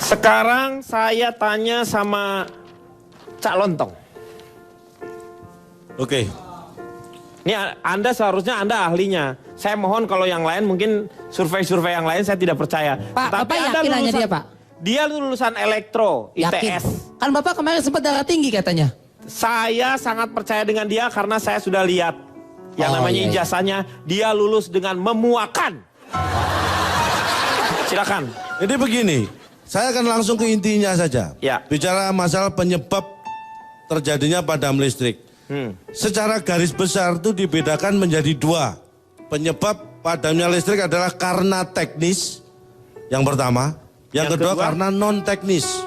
Sekarang saya tanya sama Cak Lontong. Oke. Ini Anda seharusnya Anda ahlinya. Saya mohon kalau yang lain mungkin survei-survei yang lain saya tidak percaya. Pak, Tapi Bapak Anda yakin hanya lulusan, dia, Pak? Dia lulusan elektro, Yakin. ITS. Kan Bapak kemarin sempat darah tinggi katanya. Saya sangat percaya dengan dia karena saya sudah lihat. Yang namanya iya. ijazahnya, dia lulus dengan memuakan. Silakan. Jadi begini, saya akan langsung ke intinya saja. Ya. Bicara masalah penyebab terjadinya padam listrik. Secara garis besar itu dibedakan menjadi dua. Penyebab padamnya listrik adalah karena teknis, yang pertama. Yang kedua karena non teknis.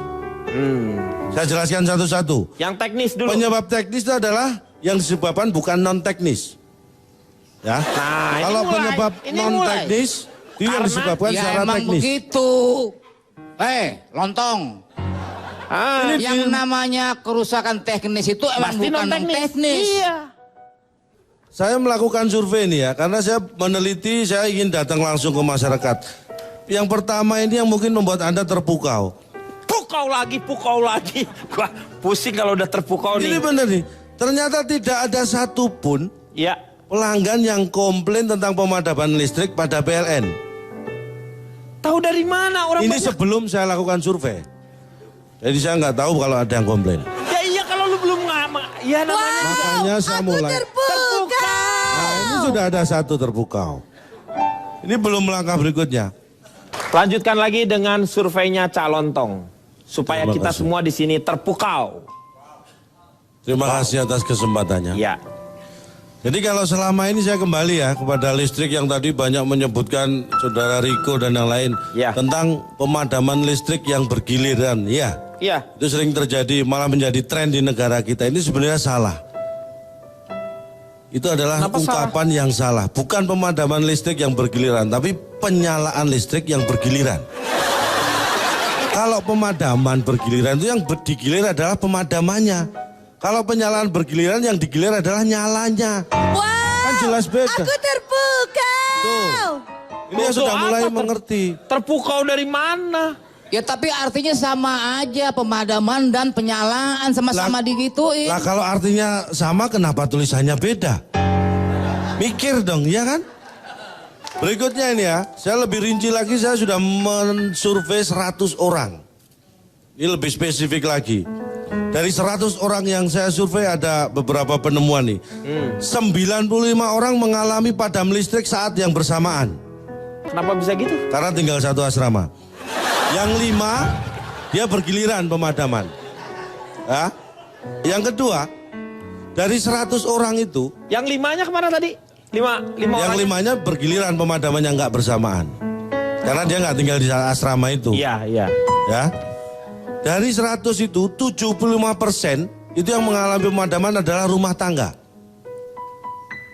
Saya jelaskan satu-satu. Yang teknis dulu. Penyebab teknis itu adalah yang disebabkan bukan non teknis. Ya. Nah, Kalau penyebab non teknis itu yang Karena disebabkan Ya secara emang teknis. begitu. Lontong. Ah, Yang namanya kerusakan teknis itu emang pasti bukan non-teknis. teknis. Iya. Saya melakukan survei ini ya, karena saya meneliti, saya ingin datang langsung ke masyarakat. Yang pertama ini yang mungkin membuat Anda terpukau. Pukau lagi. Wah, pusing kalau udah terpukau Ini nih. benar nih, ternyata tidak ada satupun Ya. pelanggan yang komplain tentang pemadaman listrik pada PLN. Tahu dari mana orang Ini banyak? sebelum saya lakukan survei. Jadi saya nggak tahu kalau ada yang komplain. Ya iya kalau lu belum ya namanya. Makanya saya mulai. Terpukau. Nah, ini sudah ada satu terpukau. Ini belum langkah berikutnya. Lanjutkan lagi dengan surveinya Cak Lontong. Supaya Terima kita kasih. semua di sini terpukau. Terima kasih atas kesempatannya. Ya. Jadi kalau selama ini saya kembali ya kepada listrik yang tadi banyak menyebutkan Saudara Riko dan yang lain. Ya. Tentang pemadaman listrik yang bergiliran. Ya, Iya. itu sering terjadi malah menjadi tren di negara kita. Ini sebenarnya salah. Itu adalah Kenapa ungkapan yang salah. Bukan pemadaman listrik yang bergiliran, tapi penyalaan listrik yang bergiliran. Kalau pemadaman bergiliran itu yang digilir adalah pemadamannya. Kalau penyalaan bergiliran yang digilir adalah nyalanya. Wow, Kan jelas beda. aku terpukau. Tuh. Ini yang Tuh, sudah mulai apa mengerti. Terpukau dari mana? Ya tapi artinya sama aja pemadaman dan penyalaan sama-sama digituin. Lah kalau artinya sama kenapa tulisannya beda? Mikir dong, ya kan? Berikutnya ini ya, saya lebih rinci lagi, saya sudah mensurvei 100 orang. Ini lebih spesifik lagi. Dari 100 orang yang saya survei ada beberapa penemuan nih. 95 orang mengalami padam listrik saat yang bersamaan. Kenapa bisa gitu? Karena tinggal satu asrama. Yang 5, dia bergiliran pemadaman. Ya. Yang kedua, dari 100 orang itu, Yang limanya kemana tadi? Lima yang orang. 5-nya bergiliran pemadaman yang nggak bersamaan. Karena dia nggak tinggal di asrama itu. Iya, iya. Ya. Dari 100 itu, 75% itu yang mengalami pemadaman adalah rumah tangga.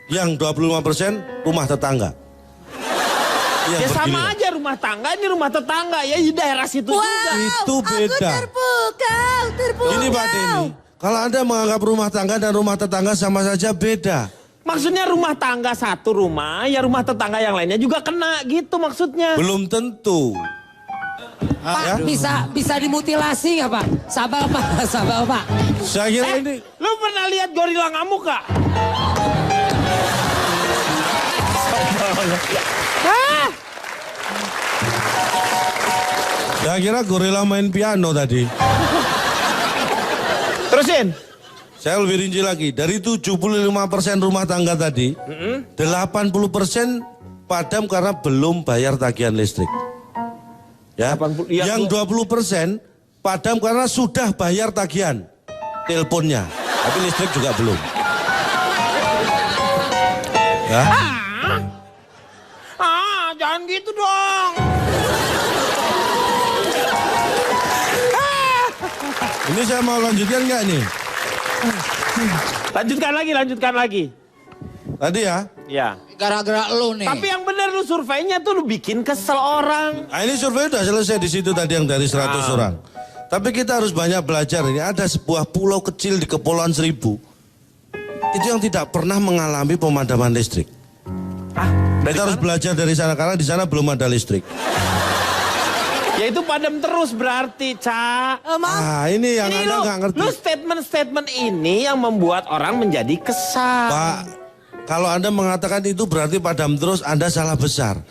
Yang 25% rumah tetangga. Yang Ya sama bergiliran. aja rumah tangga, ini rumah tetangga ya di daerah situ Wow, juga. Itu beda. Aku terpukau. Ini Pak Denny, kalau Anda menganggap rumah tangga dan rumah tetangga sama saja beda. Maksudnya rumah tangga satu rumah, ya rumah tetangga yang lainnya juga kena gitu maksudnya. Belum tentu. Pak, bisa dimutilasi nggak Pak? Sabar Pak, sabar Pak. Saya kira ini Lu pernah lihat gorila ngamuk gak? Hah? saya kira gorila main piano tadi. Terusin. Saya lebih rinci lagi. Dari 75% rumah tangga tadi, 80% padam karena belum bayar tagihan listrik. Ya. 80, iya, Yang 20% padam karena sudah bayar tagihan teleponnya, tapi listrik juga belum. Ya. Jangan gitu dong. Ini saya mau lanjutkan nggak nih? Lanjutkan lagi. Tadi ya. Ya. Gara-gara lu nih. Tapi yang benar lu surveinya tuh lu bikin kesel orang. Nah, ini survei udah selesai di situ tadi yang dari 100 orang. Tapi kita harus banyak belajar ini. Ada sebuah pulau kecil di Kepulauan Seribu. Itu yang tidak pernah mengalami pemadaman listrik. Kita harus belajar dari sana karena di sana belum ada listrik. Ya Ya itu padam terus berarti, Ca. Maaf. Nah ini yang Anda nggak ngerti. Lu statement-statement ini yang membuat orang menjadi kesal. Pak, kalau Anda mengatakan itu berarti padam terus, Anda salah besar.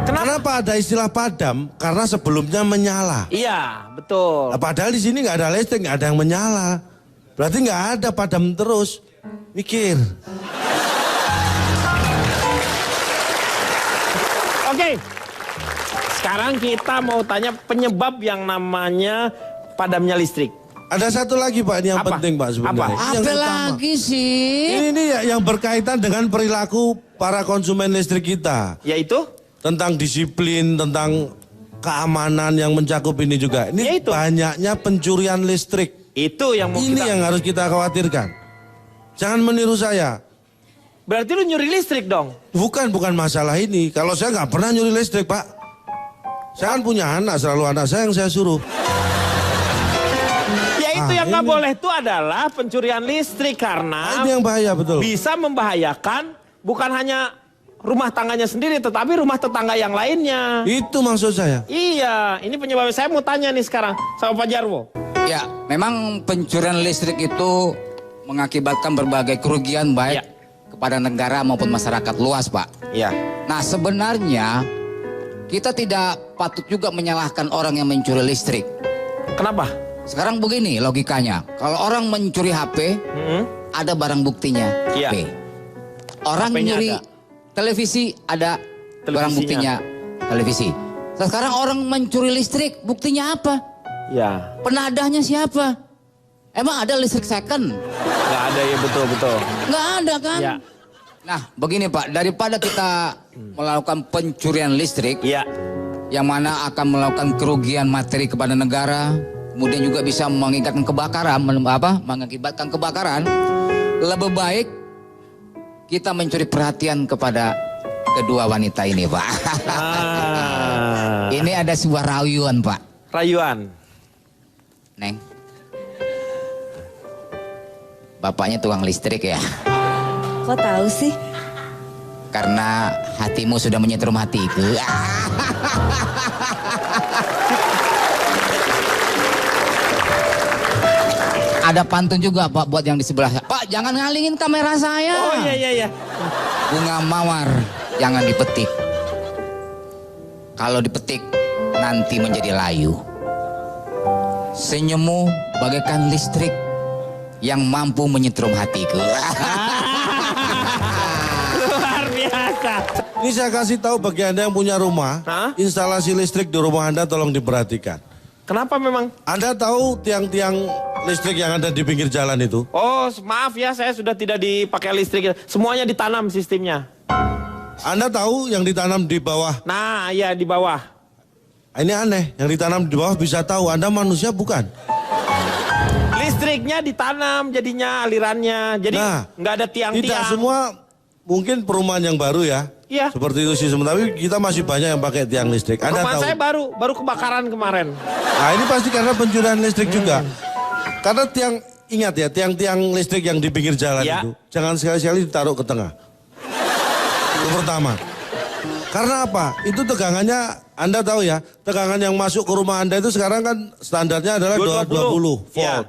Kenapa ada istilah padam? Karena sebelumnya menyala. Iya, betul. Nah, padahal di sini nggak ada listrik, nggak ada yang menyala. Berarti nggak ada padam terus. Mikir. Oke. Sekarang kita mau tanya penyebab yang namanya padamnya listrik. Ada satu lagi Pak, ini yang Apa? penting Pak sebenarnya. Apa? Ini yang Apa utama. lagi sih? Ini yang berkaitan dengan perilaku para konsumen listrik kita. Yaitu? Tentang disiplin, tentang keamanan yang mencakup ini juga. Ini Yaitu? banyaknya pencurian listrik. Itu yang mau Ini kita... yang harus kita khawatirkan. Jangan meniru saya. Berarti lu nyuri listrik dong? Bukan masalah ini. Kalau saya nggak pernah nyuri listrik Pak. Saya kan punya anak, selalu anak saya yang saya suruh. Ya itu yang nggak ini. boleh itu adalah pencurian listrik karena Ini yang bahaya betul. bisa membahayakan bukan hanya rumah tangganya sendiri tetapi rumah tetangga yang lainnya. Itu maksud saya. Iya, ini penyebabnya. Saya mau tanya nih sekarang sama Pak Jarwo. Ya, memang pencurian listrik itu mengakibatkan berbagai kerugian baik Ya. kepada negara maupun masyarakat luas, Pak. Iya. Nah, sebenarnya kita tidak patut juga menyalahkan orang yang mencuri listrik. Kenapa? Sekarang begini logikanya, kalau orang mencuri HP, ada barang buktinya, Iya. HP. Orang HP-nya mencuri ada. televisi, ada barang Televisinya. buktinya, televisi. Sekarang orang mencuri listrik, buktinya apa? Ya, Penadahnya siapa? Emang ada listrik second? nggak ada ya betul. Nggak ada kan? Ya, Nah begini Pak, daripada kita melakukan pencurian listrik, iya. yang mana akan melakukan kerugian materi kepada negara, kemudian juga bisa mengakibatkan kebakaran, lebih baik kita mencuri perhatian kepada kedua wanita ini Pak. Ah, Ini ada sebuah rayuan Pak. rayuan. Neng, bapaknya tukang listrik ya. Kok tahu sih? Karena hatimu sudah menyetrum hatiku. Ada pantun juga Pak buat yang di sebelah. Pak, jangan ngalingin kamera saya. Oh iya. Bunga mawar jangan dipetik. Kalau dipetik nanti menjadi layu. Senyummu bagaikan listrik yang mampu menyetrum hatiku. Luar biasa. Ini saya kasih tahu bagi Anda yang punya rumah, Hah? instalasi listrik di rumah Anda tolong diperhatikan. Kenapa memang? Anda tahu tiang-tiang listrik yang ada di pinggir jalan itu? Oh, maaf ya, saya sudah tidak dipakai listrik. Semuanya ditanam sistemnya. Anda tahu yang ditanam di bawah? Nah, iya di bawah. Ini aneh, yang ditanam di bawah bisa tahu, Anda manusia bukan? Listriknya ditanam jadinya alirannya. Jadi Nah, nggak ada tiang-tiang. Tidak semua, mungkin perumahan yang baru ya. Iya. Seperti itu sih, tapi kita masih banyak yang pakai tiang listrik. Anda Rumah tahu? saya baru kebakaran kemarin. Nah ini pasti karena pencurian listrik juga. Karena tiang, ingat ya, tiang-tiang listrik yang di pinggir jalan Ya. itu, jangan sekali-sekali ditaruh ke tengah. Itu pertama. Karena apa? Itu tegangannya, Anda tahu ya, tegangan yang masuk ke rumah Anda itu sekarang kan standarnya adalah 220 volt.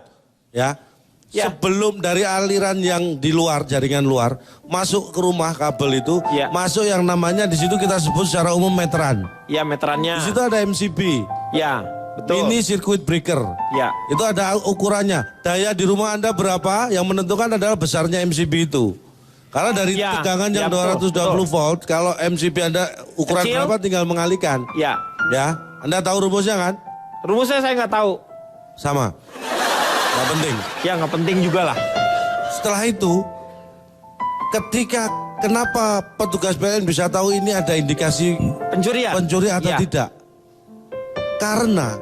Ya. Ya. Sebelum dari aliran yang di luar, jaringan luar, masuk ke rumah kabel itu, Ya. masuk yang namanya di situ kita sebut secara umum meteran. Ya meterannya. Di situ ada MCB. Ya, betul. Ini circuit breaker. Ya. Itu ada ukurannya. Daya di rumah Anda berapa yang menentukan adalah besarnya MCB itu. Karena dari Ya, tegangan yang ya, betul, 220 volt, kalau MCB Anda ukuran Kecil. berapa tinggal mengalihkan. Ya. Ya, Anda tahu rumusnya kan? Rumusnya saya nggak tahu. Sama. Nggak penting. Ya nggak penting juga lah. Setelah itu, ketika kenapa petugas PLN bisa tahu ini ada indikasi Pencurian. pencuri atau Ya. tidak? Karena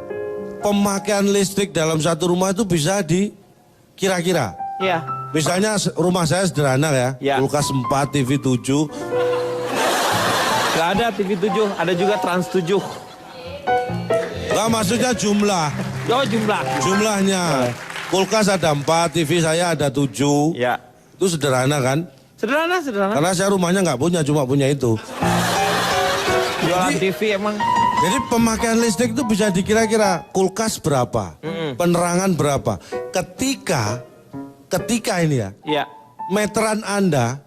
pemakaian listrik dalam satu rumah itu bisa dikira-kira. Ya. Misalnya rumah saya sederhana ya, Ya. kulkas 4, TV 7. Nggak ada TV 7, ada juga Trans 7. Nah, maksudnya jumlah, Oh jumlah. jumlahnya. Kulkas ada 4, TV saya ada 7. Ya. Itu sederhana kan? Sederhana. Karena saya rumahnya nggak punya, cuma punya itu. Jualan TV emang. Jadi pemakaian listrik itu bisa dikira-kira kulkas berapa, penerangan berapa. Ketika ini ya, Iya. meteran Anda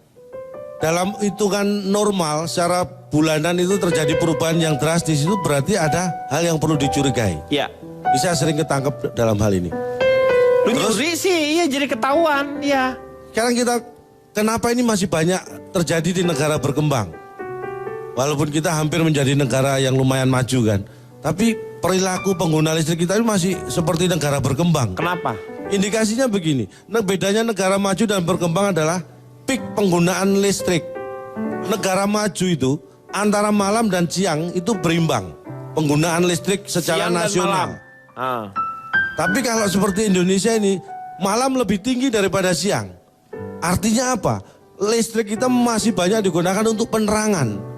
dalam hitungan normal secara bulanan itu terjadi perubahan yang drastis, itu berarti ada hal yang perlu dicurigai. Iya. Bisa sering ketangkep dalam hal ini. Lu nyuri sih, iya jadi ketahuan, iya. Sekarang kenapa ini masih banyak terjadi di negara berkembang? Walaupun kita hampir menjadi negara yang lumayan maju kan. Tapi perilaku pengguna listrik kita ini masih seperti negara berkembang. Kenapa? Indikasinya begini, bedanya negara maju dan berkembang adalah peak penggunaan listrik. Negara maju itu antara malam dan siang itu berimbang. Penggunaan listrik secara Siang dan nasional. malam. Ah. Tapi kalau seperti Indonesia ini, malam lebih tinggi daripada siang. Artinya apa? Listrik kita masih banyak digunakan untuk penerangan.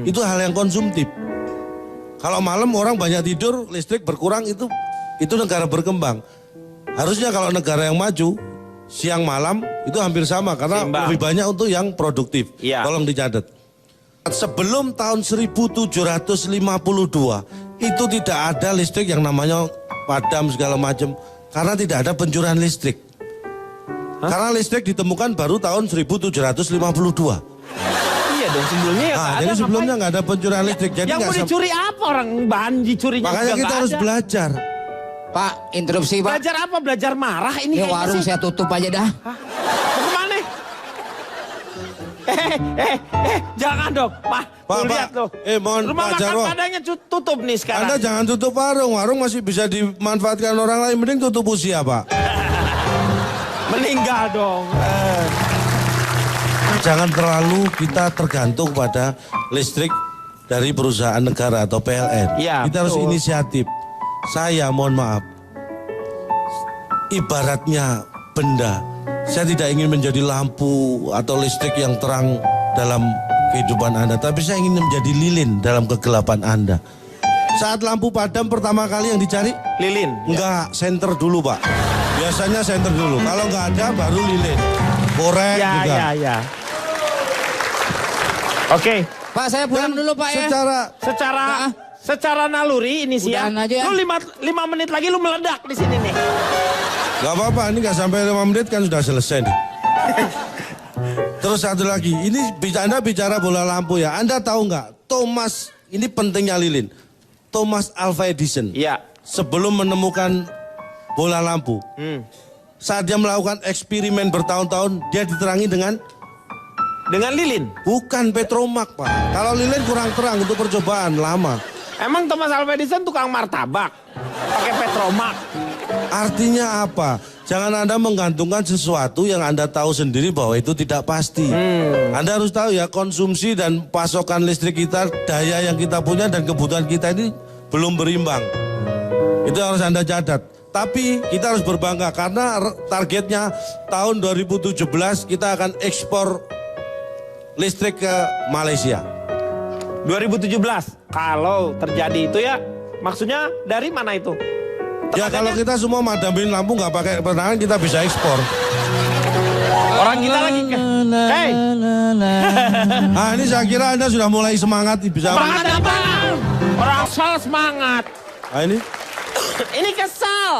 Itu hal yang konsumtif. Kalau malam orang banyak tidur, listrik berkurang, itu negara berkembang. Harusnya kalau negara yang maju, siang malam itu hampir sama karena Seimbang. lebih banyak untuk yang produktif. Iya. Tolong dicatat. Sebelum tahun 1752 itu tidak ada listrik yang namanya padam segala macam karena tidak ada pencurian listrik. Karena listrik ditemukan baru tahun 1752. Iya dong, sebelumnya ya nggak ada. Jadi sebelumnya ngapain? nggak ada pencurian listrik. Jadi Yang nggak mau dicuri apa orang bahan dicurinya makanya juga kita nggak harus ada. belajar. Pak, interupsi Pak. Belajar apa? Belajar marah ini Ini kayaknya warung sih. saya tutup aja dah. Hah? Mau kemana? Jangan dong, Pak. Pak, Tuh lihat Pak. loh. Mohon Rumah Pak makan Jarwo. Padangnya tutup nih sekarang. Anda jangan tutup warung. Warung masih bisa dimanfaatkan orang lain. Mending tutup usia, Pak. Meninggal dong. Jangan terlalu kita tergantung pada listrik dari perusahaan negara atau PLN. Iya, Kita harus betul. inisiatif. Saya mohon maaf. Ibaratnya benda. Saya tidak ingin menjadi lampu atau listrik yang terang dalam kehidupan Anda. Tapi saya ingin menjadi lilin dalam kegelapan Anda. Saat lampu padam pertama kali yang dicari? Lilin. Enggak, senter dulu Pak. Biasanya senter dulu. Kalau nggak ada baru lilin. Korek Ya, juga. ya. Oke. Pak, saya pulang dulu Pak ya. Secara naluri ini sih ya. Udahan aja ya. Lu 5 menit lagi lu meledak di sini nih. Gak apa-apa, ini gak sampai 5 menit kan sudah selesai nih. Terus satu lagi, ini Anda bicara bola lampu ya. Anda tahu nggak? Thomas, ini pentingnya lilin. Thomas Alva Edison. Iya. Sebelum menemukan bola lampu, saat dia melakukan eksperimen bertahun-tahun, dia diterangi dengan lilin. bukan petromak Pak. Kalau lilin kurang terang untuk percobaan lama. Emang Thomas Alva Edison tukang martabak. Pakai petromak. Artinya apa? Jangan Anda menggantungkan sesuatu yang Anda tahu sendiri bahwa itu tidak pasti. Anda harus tahu ya, konsumsi dan pasokan listrik kita, daya yang kita punya dan kebutuhan kita ini belum berimbang. Itu harus Anda catat. Tapi kita harus berbangga karena targetnya tahun 2017 kita akan ekspor listrik ke Malaysia. 2017. Kalau terjadi itu ya, maksudnya dari mana itu? Ya kalau kita semua madamin lampu nggak pakai penerangan kita bisa ekspor. Orang kita lagi Hei, Nah ini saya kira Anda sudah mulai semangat bisa. semangat apa? Orang kesel semangat. Nah, ini Ini kesel.